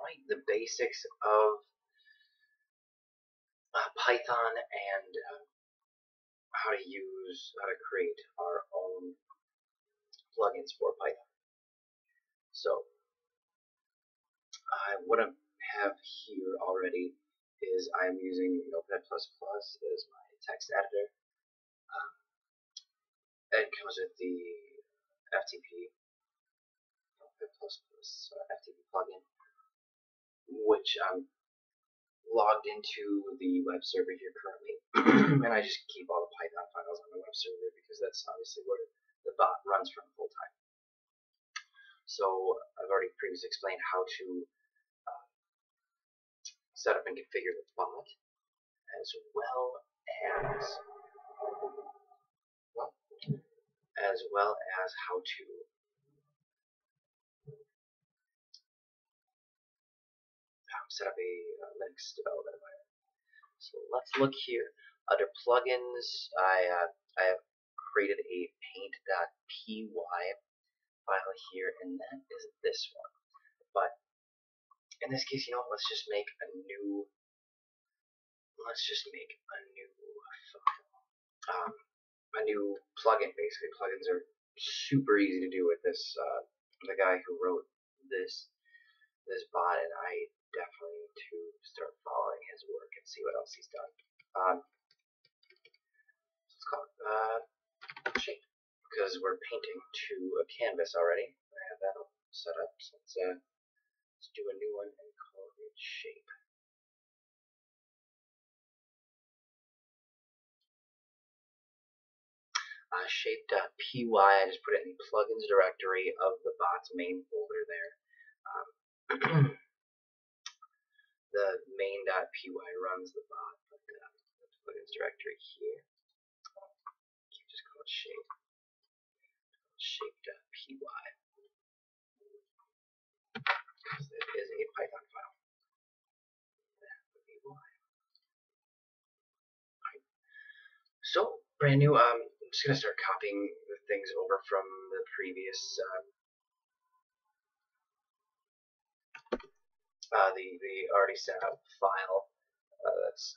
point, the basics of Python and how to create our own plugins for Python. So what I have here already is I'm using Notepad++ as my text editor. It comes with the FTP Notepad++ FTP plugin, which I'm logged into the web server here currently, and I just keep all the Python files on the web server because that's obviously where the bot runs from full time. So I've already previously explained how to set up and configure the bot, as well as how to set up a Linux development environment. So let's look here. Under plugins, I have created a paint.py file here, and that is this one. But in this case, let's just make a new file, a new plugin. Basically, plugins are super easy to do with this. The guy who wrote this bot, and I definitely need to start following his work and see what else he's done. Let's call it shape, because we're painting to a canvas already. I have that all set up, so let's do a new one and call it shape. Shape.py, I just put it in the plugins directory of the bot's main folder there. The main.py runs the bot, but the plugins directory here, you can just call it shape. Shape.py, because it is a Python file. That would be why. Right. So, brand new. I'm just going to start copying the things over from the previous the already set up file. That's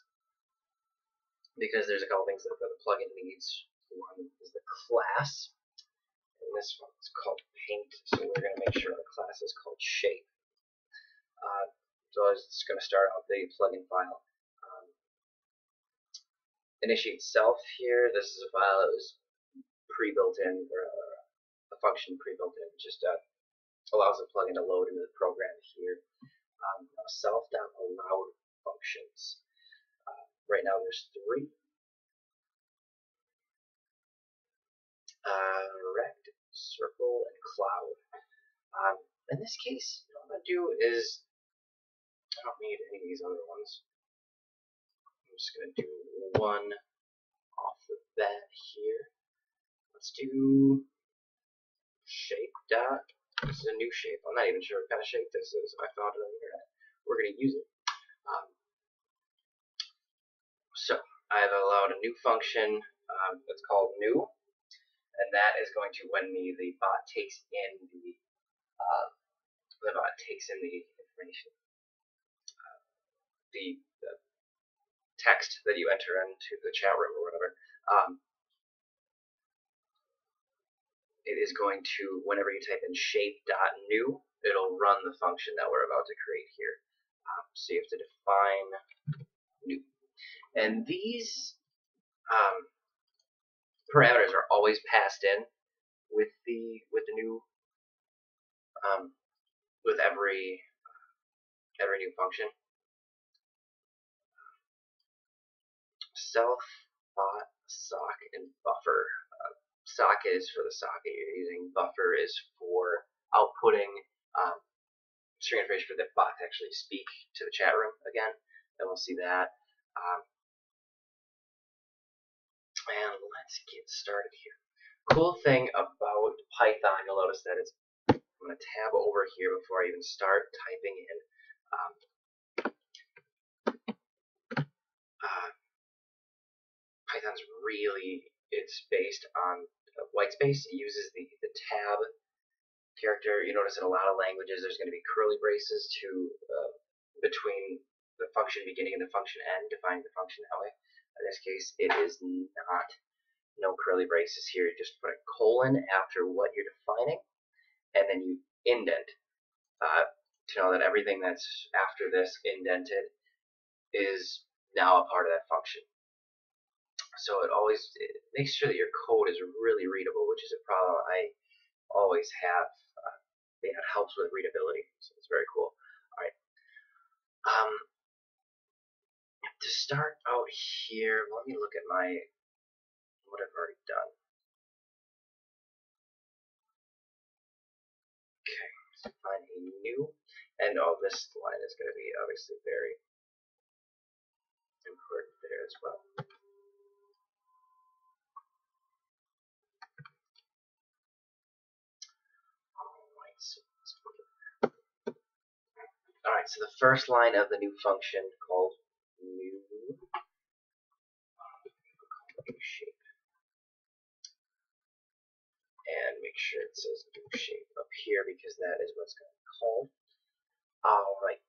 because there's a couple things that the plugin needs. One is the class, and this one is called paint. So we're going to make sure our class is called shape. So I was just going to start out the plugin file. Initiate self here. This is a file that was pre-built in, or a function pre-built in, just allows the plugin to load into the program here. Self.allowed functions. Right now there's 3. Rect, circle, and cloud. In this case, what I'm going to do is, I don't need any of these other ones. I'm just going to do one off the bat here. Let's do shape dot. This is a new shape. I'm not even sure what kind of shape this is. I found it on the internet. We're going to use it. So I've allowed a new function that's called new, and that is going to, when the bot takes in the information, the text that you enter into the chat room or whatever. It is going to, whenever you type in shape.new, it'll run the function that we're about to create here. So you have to define new. And these parameters are always passed in with the new with every new function. Self, bot, sock, and buffer. Socket is for the socket you're using. Buffer is for outputting string information for the bot to actually speak to the chat room again, and we'll see that. And let's get started here. Cool thing about Python, you'll notice that it's, I'm going to tab over here before I even start typing in. Python's really, it's based on white space. It uses the tab character. You notice in a lot of languages there's going to be curly braces between the function beginning and the function end, defining the function that way. In this case, it is not. No curly braces here. You just put a colon after what you're defining, and then you indent to know that everything that's after this indented is now a part of that function. So it makes sure that your code is really readable, which is a problem I always have. It helps with readability, so it's very cool. All right. To start out here, let me look at what I've already done. Okay, so find a new, and this line is going to be obviously very important there as well. Alright, so the first line of the new function called new shape. And make sure it says new shape up here because that is what's going to be called. Alright.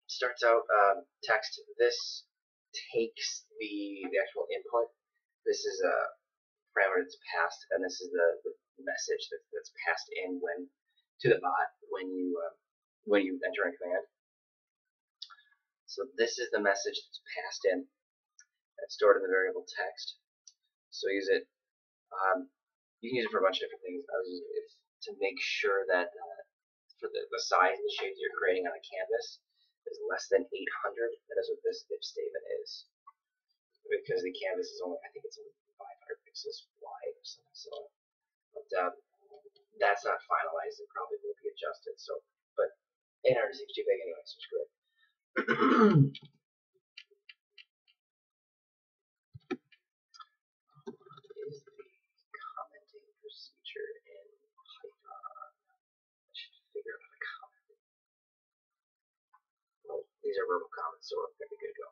Starts out text. This takes the actual input. This is a parameter that's passed, and this is the message that's passed in to the bot when you enter a command. So this is the message that's passed in. That's stored in the variable text. So use it. You can use it for a bunch of different things. I was using it to make sure that for the size of the shapes you're creating on a canvas is less than 800. That is what this if statement is. Because the canvas is only, I think it's only 500 pixels wide or something. So, but that's not finalized. It probably will be adjusted. So, but 800 seems too big anyway, so screw it. Is the commenting procedure in Python? I should figure out how to comment. Well, these are verbal comments, so we're going to be good to go.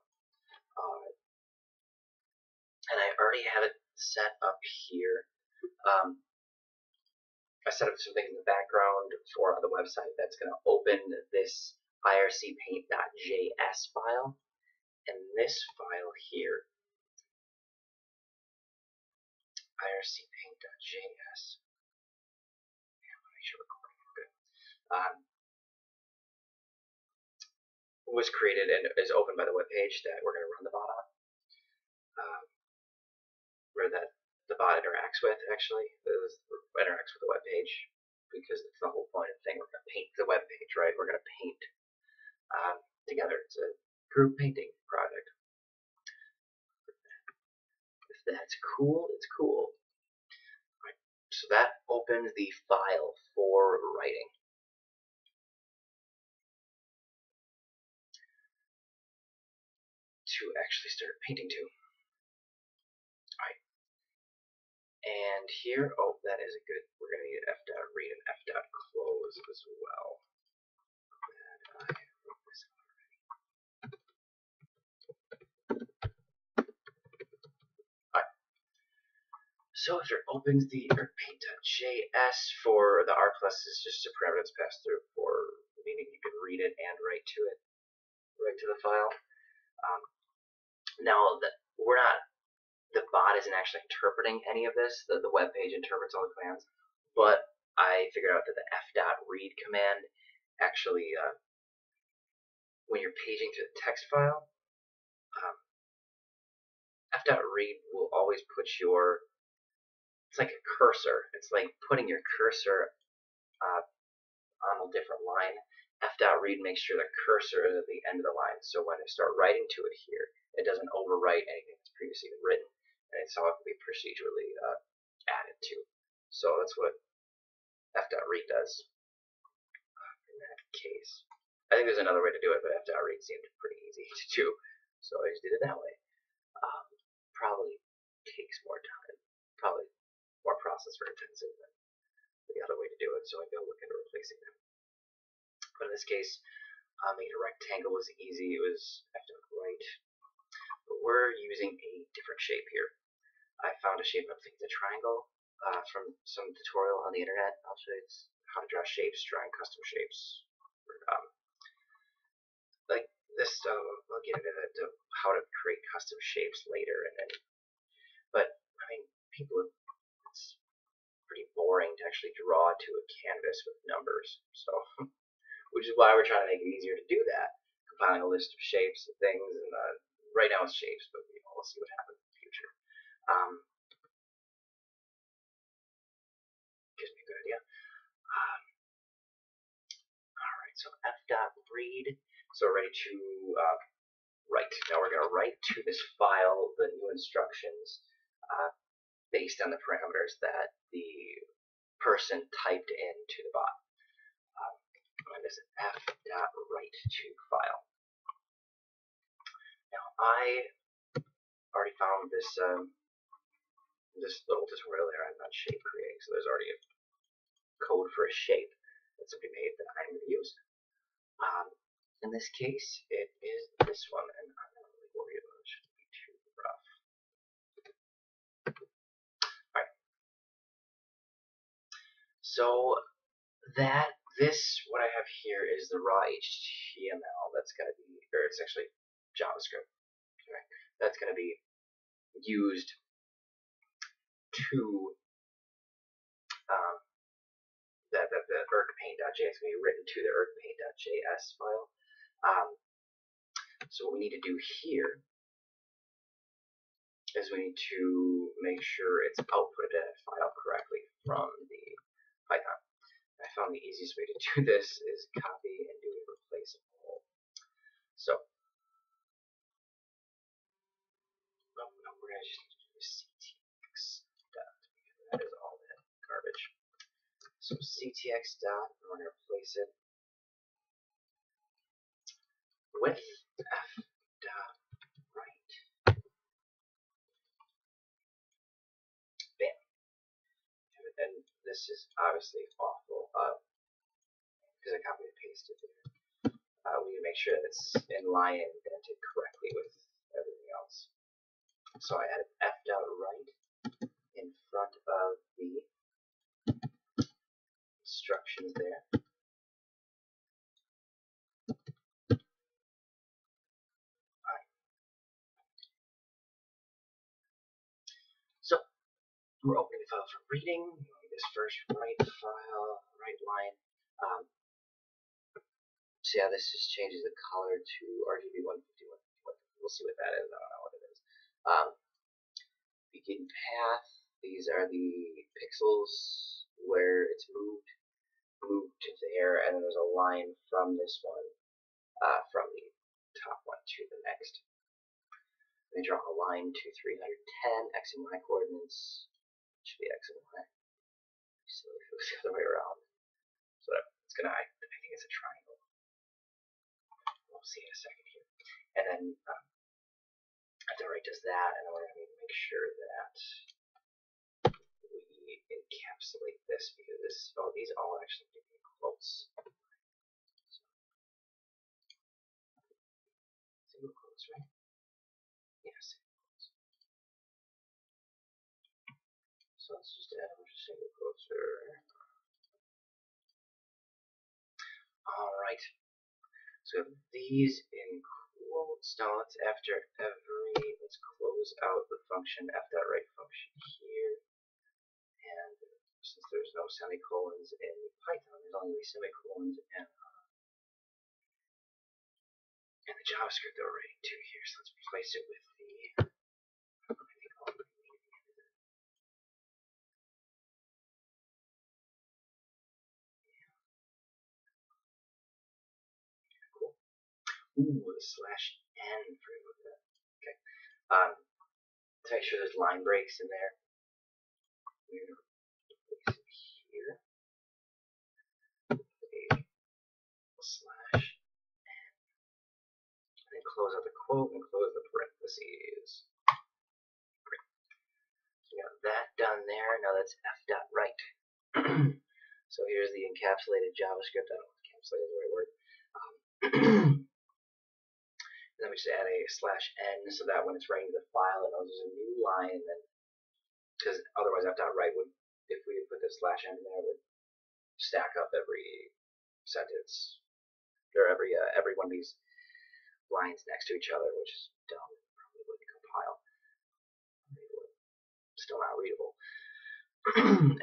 And I already have it set up here. I set up some things in the background for the website that's going to open this IRCPaint.js file. And this file here, IRCPaint.js, make sure we're recording good, was created and is opened by the web page that we're going to run the bot on. Where the bot interacts with, actually, interacts with the web page, because it's the whole point of the thing. We're going to paint the web page, right? We're going to paint together. It's a group painting project. If that's cool, it's cool. Right. So that opens the file for writing. To actually start painting to. Alright. And here, that is a good, we're going to need f.read and f.close as well. And I wrote this already. Alright. So after it opens the paint.js for the R+ is just a parameter that's passed through for, meaning you can read it and write to it, write to the file. Now the bot isn't actually interpreting any of this. The web page interprets all the commands, but I figured out that the f.read command actually, when you're paging through the text file, f.read will always put it's like a cursor. It's like putting your cursor on a different line. F.read makes sure the cursor is at the end of the line, so when I start writing to it here, it doesn't overwrite anything that's previously been written, and it's all be procedurally added to. So that's what f.read does in that case. I think there's another way to do it, but f.read seemed pretty easy to do, so I just did it that way. Probably takes more time, probably more processor intensive than the other way to do it, so I go look into replacing them. But in this case, making a rectangle was easy. It was f.right. But we're using a different shape here. I found a shape, I think it's a triangle, from some tutorial on the internet. I'll show you how to draw shapes, drawing custom shapes. Like this stuff, I'll get into how to create custom shapes later. But I mean, it's pretty boring to actually draw to a canvas with numbers. So, which is why we're trying to make it easier to do that. Compiling a list of shapes and things, and right now it's shapes, but we'll see what happens in the future. Gives me a good idea. Alright, so f.read. So we're ready to write. Now we're going to write to this file the new instructions based on the parameters that the person typed into the bot. And this is f.write to file. Now I already found this this little tutorial there on shape creating, so there's already a code for a shape that somebody made that I'm going to use. In this case, it is this one, and I'm not really worried about it. It shouldn't be too rough. Alright. So what I have here is the raw HTML that's going to be, or it's actually JavaScript. Okay. That's going to be used to the IRCPaint.js is going to be written to the IRCPaint.js file. So what we need to do here is we need to make sure it's outputted in a file correctly from the Python. I found the easiest way to do this is copy and do a replace all. So, we're going to just do ctx dot, because that is all that garbage. So ctx dot, and we're going to replace it with f.write. Bam. And this is obviously awful because I copied and pasted it. We need to make sure that it's in line and indented correctly with everything else. So I added f.write in front of the instructions there. Alright. So we're opening the file for reading. We need this first write file, write line. So yeah, this just changes the color to RGB 151. We'll see what that is. I don't know what it is. Begin path. These are the pixels where it's moved to there, and then there's a line from this one, from the top one to the next. Let me draw a line to 310 x and y coordinates. It should be x and y. So it goes the other way around. So it's gonna. I think it's a triangle. We'll see in a second here. And then f.write does that, and then we're gonna need to make sure that we encapsulate this because these all actually give me quotes. Single quotes, right? Yeah, single quotes. So let's just add a bunch of single quotes there. Alright. So these in quotes. Now let's let's close out the function f.write function here. And since there's no semicolons in Python, there's only semicolons in the JavaScript that we're writing to here. So let's replace it with the cool. Ooh, the /n for that. Okay. To make sure there's line breaks in there, we're going to replace it here. /n. And then close out the quote and close the parentheses. Great. So we got that done there. Now that's f.write. So here's the encapsulated JavaScript. I don't know if encapsulated is the right word. And then we just add a /n so that when it's writing the file, it knows there's a new line, and then because otherwise .write would, if we put the slash n in there, would stack up every sentence, or every one of these lines next to each other, which is dumb. Probably wouldn't compile. Still not readable.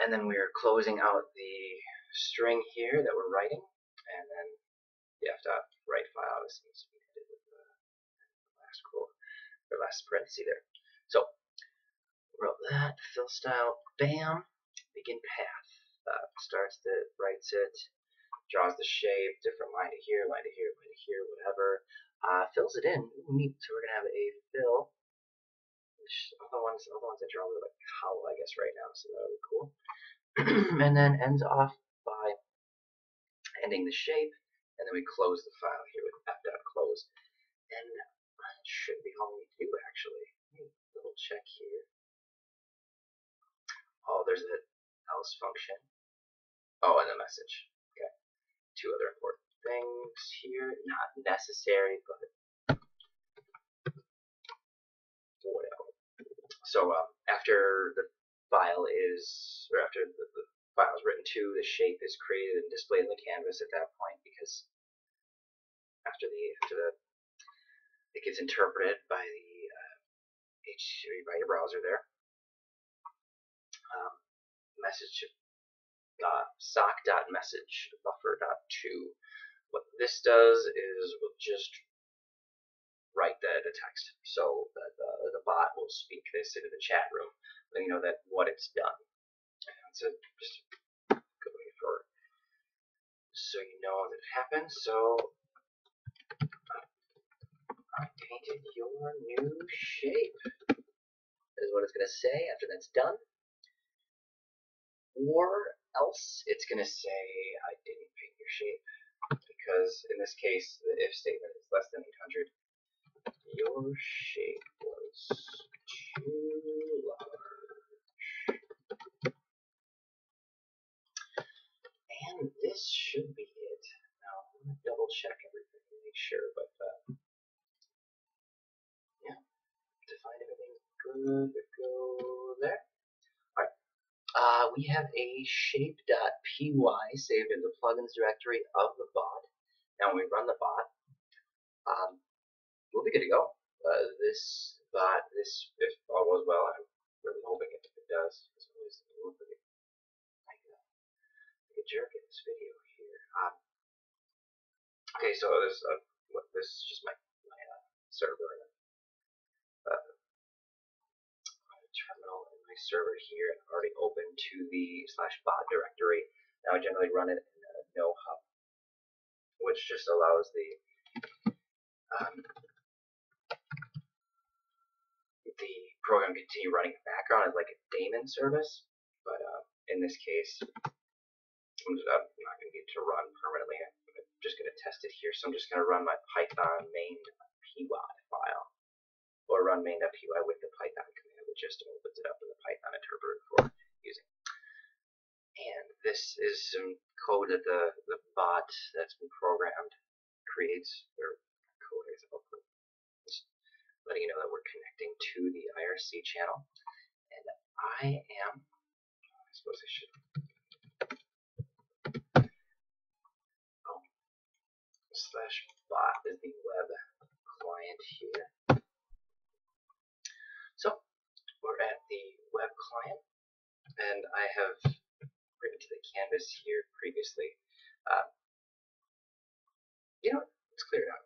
And then we're closing out the string here that we're writing, and then the f.write file obviously needs to be edited with the last quote, or last parenthesis there. So wrote that, fill style, bam, begin path. Starts it, writes it, draws the shape, different line to here, line to here, line to here, whatever. Fills it in. Ooh, neat. So we're gonna have a fill. Which all the ones I draw are like hollow, I guess, right now, so that'll be cool. And then ends off by ending the shape, and then we close the file here with f.close. And that should be all we need to do, actually. Little check here. Oh, there's an else function. Oh, and a message. Okay. Two other important things here. Not necessary, but whatever. So after the file is, or after the file is written to, the shape is created and displayed in the canvas at that point, because after it gets interpreted by by your browser there. Message sock.message buffer.to. What this does is we'll just write the text, so that the bot will speak this into the chat room, letting you know that what it's done. And so just a good way for, so you know that it happened. So I painted your new shape, is what it's going to say after that's done. Or else it's going to say I didn't paint your shape, because in this case the if statement is less than 800. Your shape was too large. And this should be it. Now I'm going to double check everything to make sure, but yeah, define everything good to go there. We have a shape.py saved in the plugins directory of the bot. Now when we run the bot, we'll be good to go. This bot, if all goes well, I'm really hoping it does. It's always like a jerk in this video here. Okay, so this is just my server and terminal in my server here, and I'm already open to the /bot directory. Now I generally run it in a no hub, which just allows the program to continue running in the background as like a daemon service. But in this case, I'm not going to get to run permanently. I'm just going to test it here. So I'm just going to run my Python main.py file, or run main.py with the Python command, which just opens it up in the Python interpreter for using. And this is some code that the bot that's been programmed creates, or code is output. Just letting you know that we're connecting to the IRC channel. And I suppose I should, /bot is the web client here. So we're at the web client, and I have written to the canvas here previously. You know what? Let's clear it out.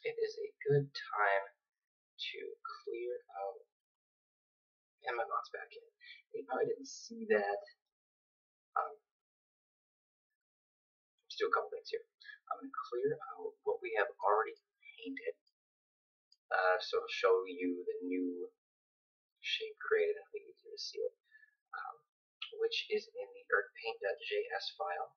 It is a good time to clear out, and my mouse back in. You probably didn't see that. Let's do a couple things here. I'm going to clear out what we have already painted. So I'll show you the new shape created, and it'll be easier to see it, which is in the IRCPaint.js file.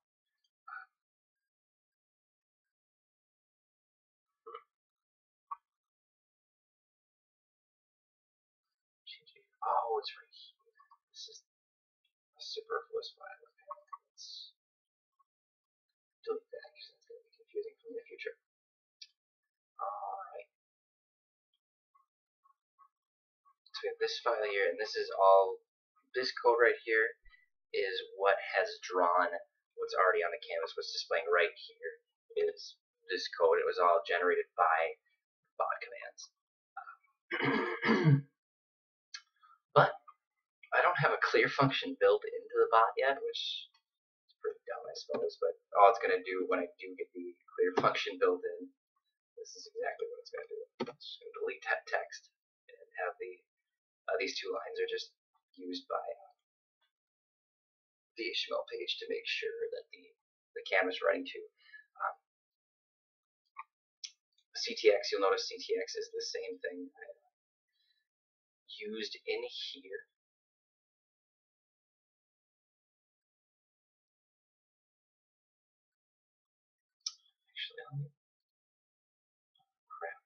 Oh, it's right here. This is a superfluous file. Let's delete that because that's going to be confusing for me in the future. Alright. So we have this file here, and this is all, this code right here is what has drawn what's already on the canvas. What's displaying right here is this code. It was all generated by bot commands. But I don't have a clear function built into the bot yet, which is pretty dumb, I suppose. But all it's going to do when I do get the clear function built in, this is exactly what it's going to do. It's just going to delete that text and have these two lines are just used by the HTML page to make sure that the canvas running to CTX. You'll notice CTX is the same thing I used in here. Actually, crap.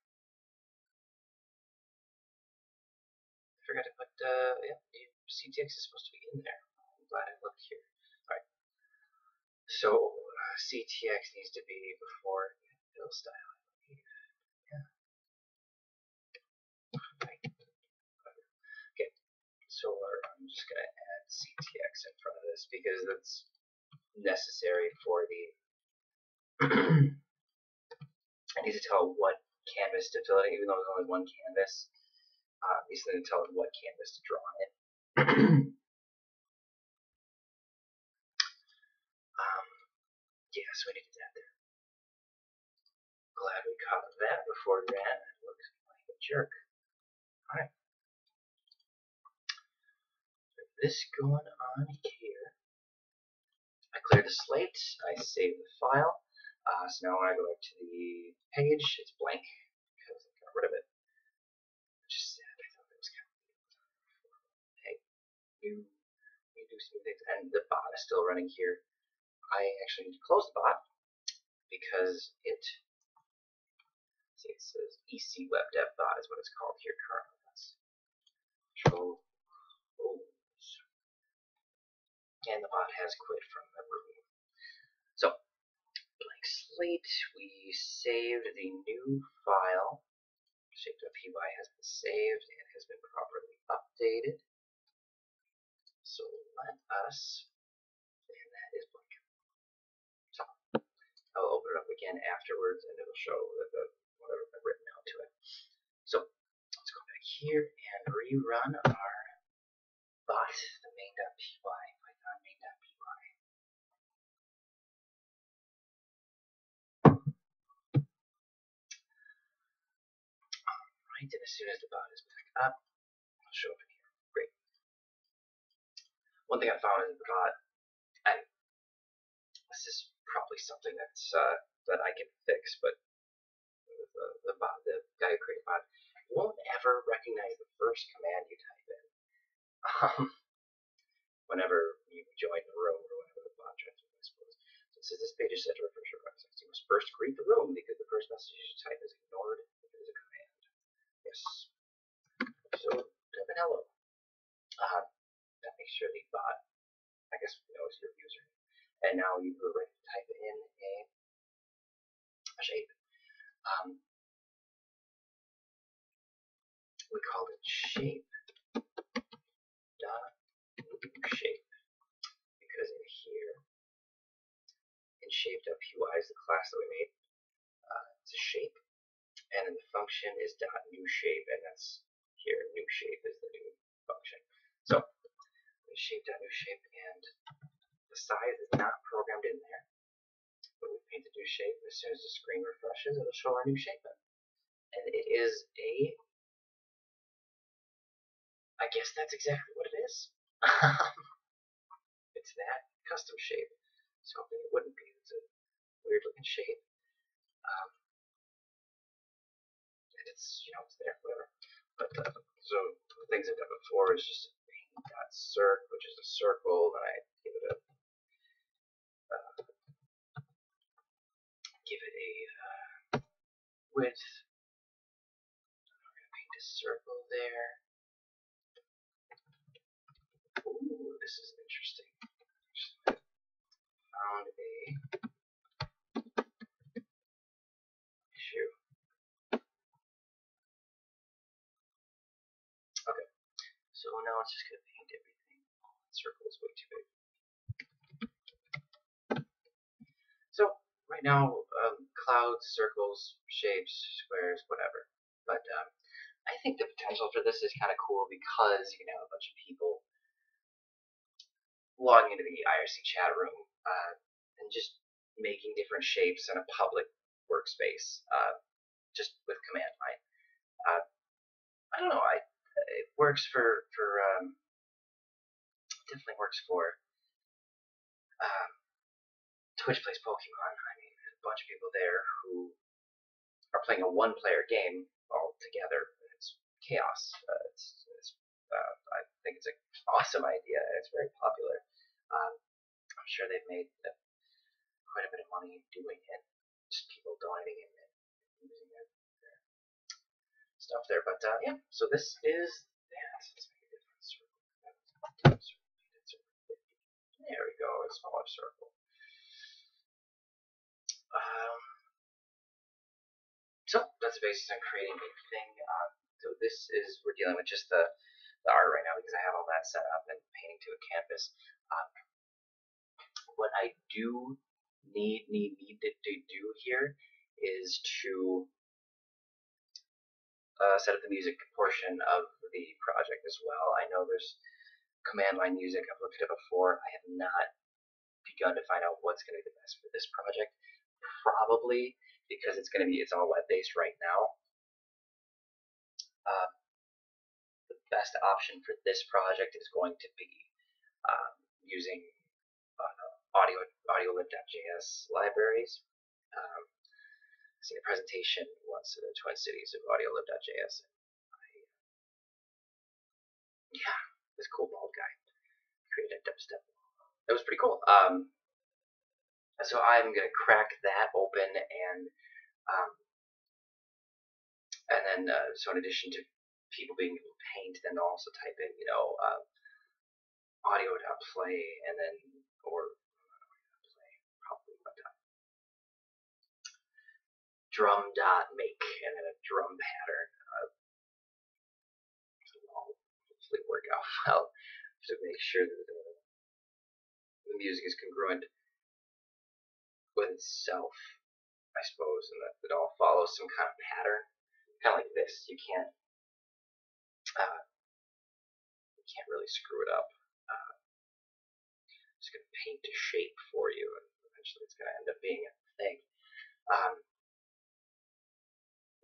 I forgot to put, yeah, CTX is supposed to be in there. I'm glad I looked here. Alright. So, CTX needs to be before fill style. Yeah. Right. Okay. So, I'm just going to add CTX in front of this because that's necessary for the I need to tell what canvas to fill it, even though there's only one canvas. These need to tell it what canvas to draw in. Yeah, so we need to do that there. Glad we caught that before we ran. It looks like a jerk. Alright. This going on here. I cleared the slate. I saved the file. So now when I go back to the page, it's blank because I got rid of it. Which is sad. I thought it was kind of hey, you do some things, and the bot is still running here. I actually need to close the bot because it says EC Web Dev Bot is what it's called here currently. That's control close, and the bot has quit from the room. So blank slate. We saved the new file. Shape.py has been saved and has been properly updated. So let us, and that is blank. So I'll open it up again afterwards, and it'll show the whatever I've written out to it. So let's go back here and rerun our bot, the main.py, Python main.py. Alright, and as soon as the bot is back up, I'll show up in here. Great. One thing I found in the bot, this is probably something that's that I can fix, but the guy who created the bot won't ever recognize the first command you type in. Whenever you join the room or whenever the bot tries to, I suppose. So it says this page is set to refresh your website. You must first greet the room because the first message you should type is ignored if it is a command. Yes. So type in hello. That makes sure the bot, I guess, knows your user. And now you are ready to type in a shape. We called it shape dot shape because in here, in shape.py is the class that we made. It's a shape, and then the function is dot new shape, and that's here. New shape is the new function. So shape dot new shape, and the size is not programmed in there, but we paint the new shape. As soon as the screen refreshes, it'll show our new shape. And it is a, I guess that's exactly what it is. It's that custom shape. So hoping it wouldn't be. It's a weird looking shape. And it's, it's there, whatever. But so the things I've done before is just paint.circ, which is a circle, and I give it a width. I'm going to paint a circle there. Ooh, this is interesting. Found a issue. Okay, it's just going to paint everything. Circle is way too big. So right now, clouds, circles, shapes, squares, whatever. But I think the potential for this is kind of cool because you can have a bunch of people logging into the IRC chat room and just making different shapes in a public workspace just with command line. I don't know. It works for definitely works for Twitch Plays Pokemon. I mean, there's a bunch of people there who are playing a one-player game all together. It's chaos. I think it's an awesome idea. It's very popular. I'm sure they've made quite a bit of money doing it. Just people donating and using their stuff there. But yeah, so this is that. Let's make a different circle. There we go, a smaller circle. So that's the basis on creating a thing. So this is, we're dealing with just the art right now because I have all that set up and painting to a canvas. What I do need to do here is to set up the music portion of the project as well. I know there's command line music. I've looked at it before. I have not begun to find out what's going to be the best for this project. Probably because it's all web-based right now. The best option for this project is going to be using audiolib.js libraries. I've seen a presentation once in the Twin Cities of audiolib.js. Yeah, this cool bald guy created a dubstep. That was pretty cool. So I'm going to crack that open and then so in addition to people being able to paint, then they'll also type in, audio.play and then, or play, probably, but drum.make and then a drum pattern. So I'll hopefully work out well to make sure that the music is congruent with itself, I suppose, and that it all follows some kind of pattern. Kind of like this. You can't really screw it up. I'm just going to paint a shape for you, and eventually it's going to end up being a thing.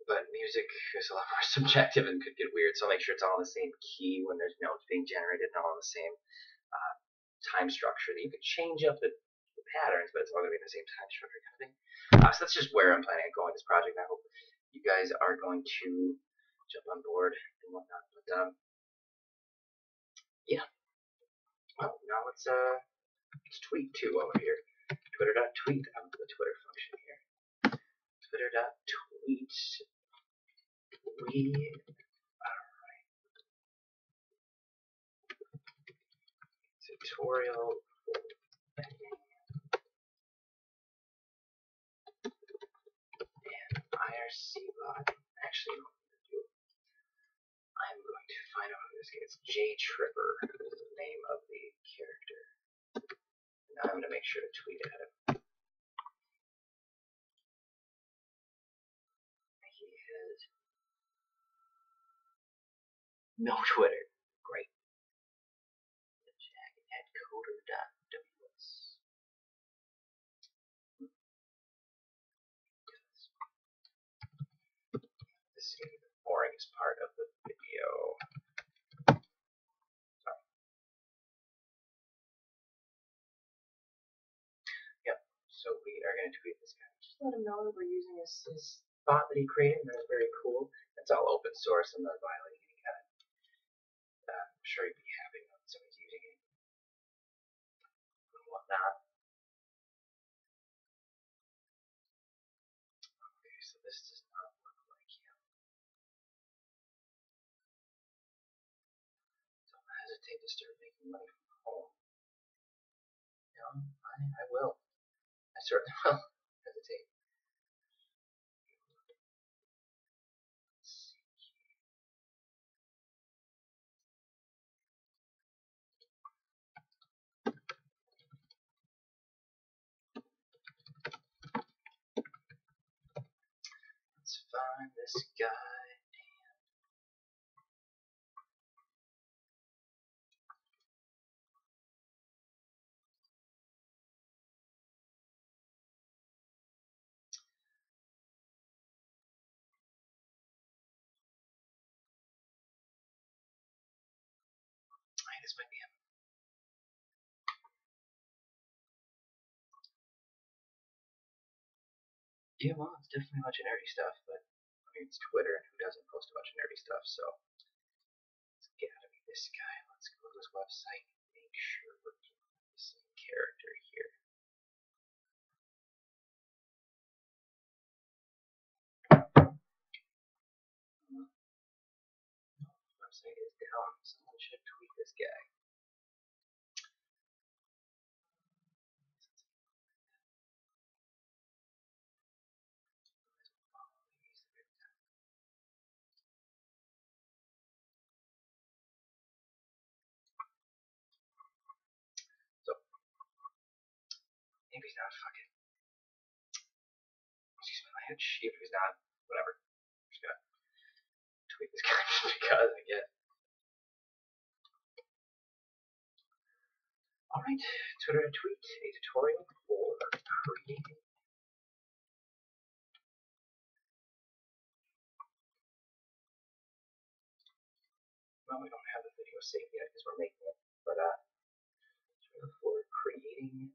But music is a lot more subjective and could get weird, so I'll make sure it's all in the same key when there's notes being generated and all in the same time structure. That you could change up the patterns, but it's all going to be the same time structure kind of thing. So that's just where I'm planning on going with this project. I hope you guys are going to jump on board and whatnot. But yeah. Well, now let's tweet too while we're here. Twitter.tweet. I'm the Twitter function here. Twitter.tweet. Alright. Tutorial for and IRC bot. Actually, I'm going to find out who this guy is. J-Tripper is the name of the character. Now I'm going to make sure to tweet at him. He has no Twitter. Great. Jack at coder.ws. This is going to be the boringest part of the video. Sorry. Yep, so we are going to tweet this guy. Just let him know that we're using his bot that he created, and that's very cool. It's all open source. I'm not violating any kind of. I'm sure you'd be happy when someone's using it and whatnot. Okay, so this does not look like him. Don't hesitate to start making money from home. I will. I certainly will hesitate. Let's see. find this guy. This might be him. Yeah, well, it's definitely a bunch of nerdy stuff, but I mean, it's Twitter, and who doesn't post a bunch of nerdy stuff, so it's gotta be this guy. Let's go to his website and make sure we're dealing with the same character here. Website is down. Someone should tweet this guy. So, maybe he's not fucking. Excuse me, my head sheep. He's not. Whatever. I'm just gonna tweet this guy just because I get. Alright, Twitter tweet a tutorial for creating. Well, we don't have the video saved yet because we're making it, but for creating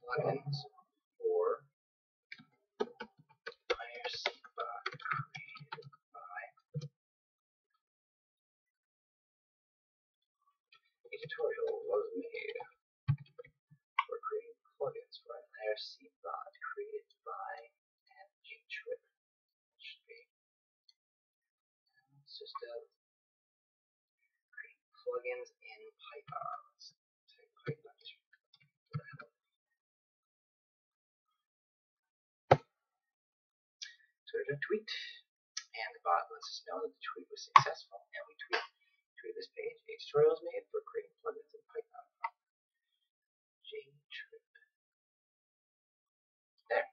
plugins for IRCPaint created by. A tutorial was made for creating plugins for an IRC bot created by and G-Trip. It should be. It's just creating plugins in Python. Let's type Python. Twitter tweet, and the bot lets us know that the tweet was successful, and we tweet this page. A tutorial is made for creating plugins in Python. J-Trip. There.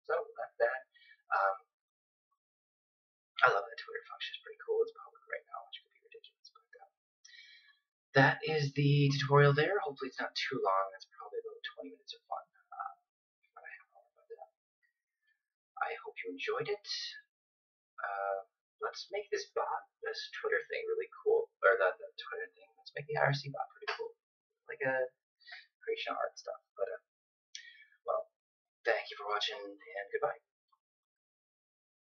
So that's that. I love that Twitter function. It's pretty cool. It's public right now, which could be ridiculous, but that is the tutorial there. Hopefully it's not too long. That's probably about 20 minutes of fun. I hope you enjoyed it. Let's make this bot, this Twitter thing, really cool. Or the Twitter thing. Let's make the IRC bot pretty cool. Like a creation of art stuff. But well, thank you for watching, and goodbye.